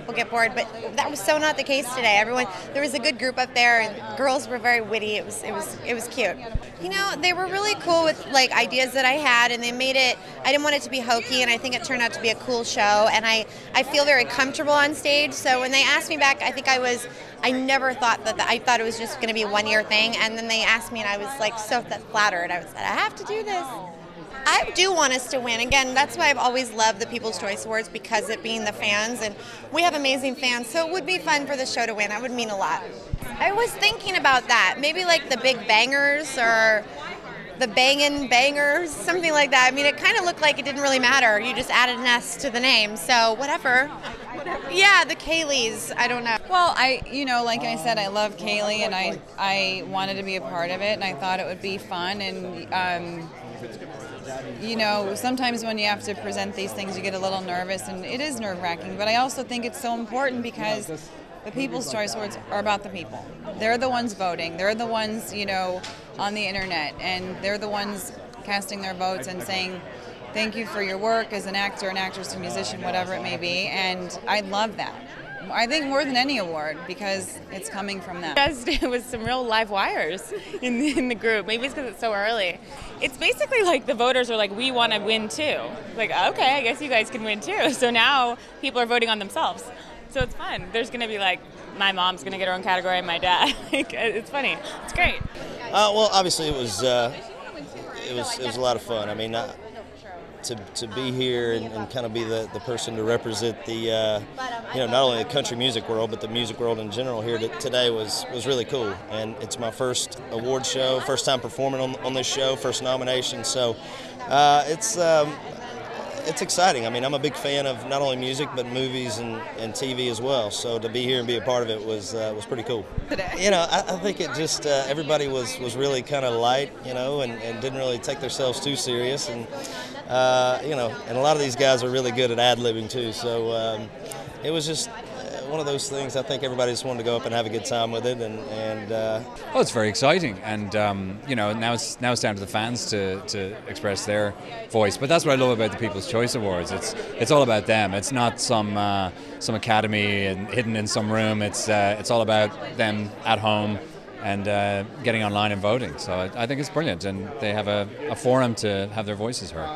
people get bored, but that was so not the case today. There was a good group up there, and girls were very witty. It was cute. You know, they were really cool with like ideas that I had, and they made it. I didn't want it to be hokey, and I think it turned out to be a cool show. And I feel very comfortable on stage. So when they asked me back, I never thought I thought it was just going to be a one-year thing. And then they asked me, and I was like so flattered. I have to do this. I do want us to win. Again, that's why I've always loved the People's Choice Awards, because it being the fans, and we have amazing fans, so it would be fun for the show to win. That would mean a lot. I was thinking about that, maybe like the Big Bangers or the Bangin' Bangers, something like that. I mean, it kind of looked like it didn't really matter. You just added an S to the name, so whatever. Yeah, the Kayleys, I don't know. Well, like I said, I love Kaylee, and I wanted to be a part of it, and I thought it would be fun, and sometimes when you have to present these things, you get a little nervous, and it is nerve-wracking, but I also think it's so important because the People's Choice Awards are about the people. They're the ones voting. They're the ones, on the internet, and they're the ones casting their votes and saying, thank you for your work as an actor, an actress, a musician, whatever it may be, and I love that. I think more than any award, because it's coming from them. It was some real live wires in the group. Maybe it's because it's so early. It's basically like the voters are like, we want to win too. Like, okay, I guess you guys can win too. So now people are voting on themselves. So it's fun. There's going to be like, my mom's going to get her own category and my dad. It's funny. It's great. Well, obviously it was a lot of fun. I mean, to be here and kind of be the person to represent the not only the country music world but the music world in general here today was really cool. And it's my first award show, first time performing on this show, first nomination. So it's exciting. I mean, I'm a big fan of not only music but movies and TV as well. So to be here and be a part of it was pretty cool. I think it just everybody was really kind of light, and didn't really take themselves too serious, and and a lot of these guys are really good at ad-libbing too. So it was just one of those things. I think everybody just wanted to go up and have a good time with it, and well, it's very exciting, and now it's down to the fans to express their voice. But that's what I love about the People's Choice Awards. It's all about them. It's not some academy and hidden in some room. It's all about them at home and getting online and voting. So I think it's brilliant, and they have a forum to have their voices heard.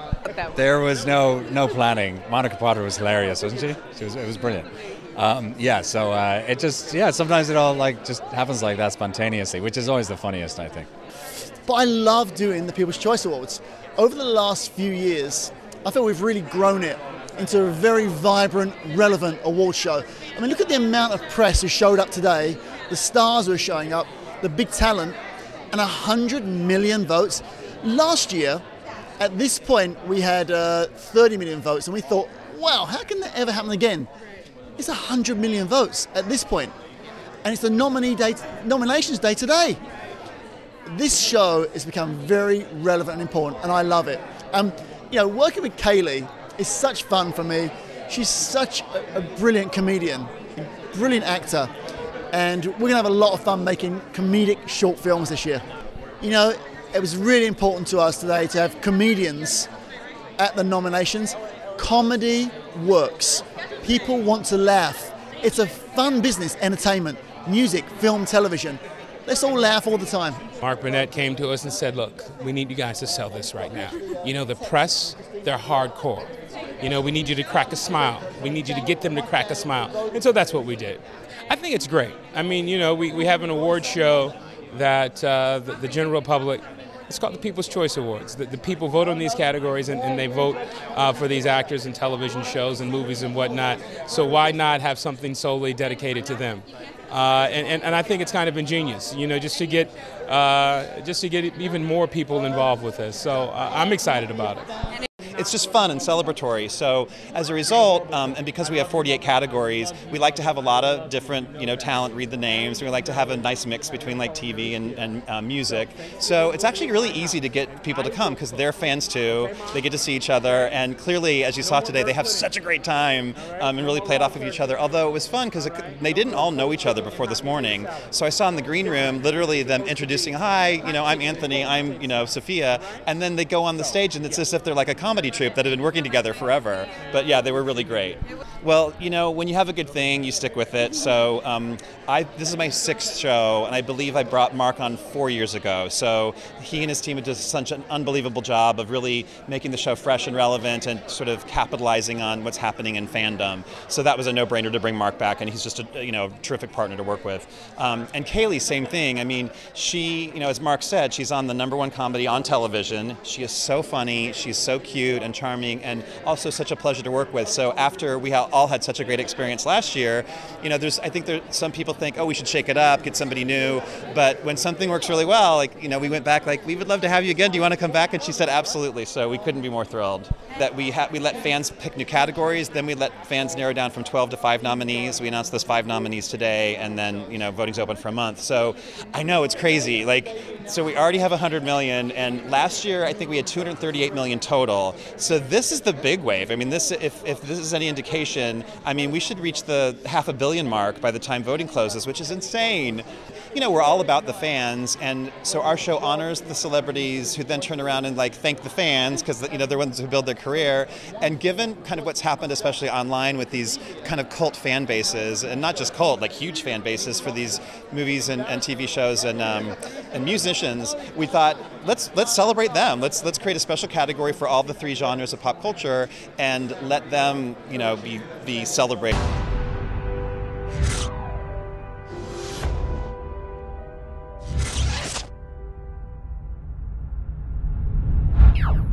There was no planning. Monica Potter was hilarious, wasn't she? It was brilliant. Sometimes it all just happens like that spontaneously, which is always the funniest, I think. But I love doing the People's Choice Awards. Over the last few years, I feel we've really grown it into a very vibrant, relevant award show. I mean, look at the amount of press who showed up today, the stars who are showing up, the big talent, and 100 million votes. Last year, at this point, we had 30 million votes, and we thought, wow, how can that ever happen again? It's 100 million votes at this point, and it's the nominations day today. This show has become very relevant and important, and I love it. Working with Kaylee is such fun for me. She's such a brilliant comedian, a brilliant actor, and we're gonna have a lot of fun making comedic short films this year. It was really important to us today to have comedians at the nominations. Comedy works. People want to laugh. It's a fun business, entertainment, music, film, television. Let's all laugh all the time. Mark Burnett came to us and said, look, we need you guys to sell this right now. The press, they're hardcore. We need you to crack a smile. We need you to get them to crack a smile. And so that's what we did. I think it's great. I mean, we have an award show that the general public, it's called the People's Choice Awards. The people vote on these categories, and they vote for these actors and television shows and movies and whatnot. So why not have something solely dedicated to them? And I think it's kind of ingenious, just to get even more people involved with this. So I'm excited about it. It's just fun and celebratory. So as a result, and because we have 48 categories, we like to have a lot of different, talent read the names. We like to have a nice mix between TV and music. So it's actually really easy to get people to come because they're fans too. They get to see each other, and clearly, as you saw today, they have such a great time and really played off of each other. Although it was fun because they didn't all know each other before this morning. So I saw in the green room literally them introducing, hi, I'm Anthony, I'm Sophia, and then they go on the stage and it's as if they're like a comedy troupe that had been working together forever. But yeah, they were really great. Well, you know, when you have a good thing, you stick with it. So this is my 6th show, and I believe I brought Mark on 4 years ago. So he and his team have done such an unbelievable job of really making the show fresh and relevant and sort of capitalizing on what's happening in fandom. So that was a no-brainer to bring Mark back, and he's just a terrific partner to work with. And Kaylee, same thing. I mean, she, as Mark said, she's on the #1 comedy on television. She is so funny, she's so cute and charming, and also such a pleasure to work with. So after we all had such a great experience last year, I think some people think, oh, we should shake it up, get somebody new. But when something works really well, we went back we would love to have you again. Do you want to come back? And she said absolutely. So we couldn't be more thrilled that we let fans pick new categories. Then we let fans narrow down from 12 to 5 nominees. We announced those 5 nominees today, and then voting's open for a month. So I know it's crazy. So we already have 100 million, and last year I think we had 238 million total. So this is the big wave. I mean, if this is any indication, I mean, we should reach the $500 million mark by the time voting closes, which is insane. We're all about the fans, and so our show honors the celebrities who then turn around and thank the fans because they're the ones who build their career. And given kind of what's happened, especially online with these kind of cult fan bases, and not just cult, huge fan bases for these movies and TV shows and musicians, we thought let's celebrate them. Let's create a special category for all the 3 genres of pop culture and let them be celebrated.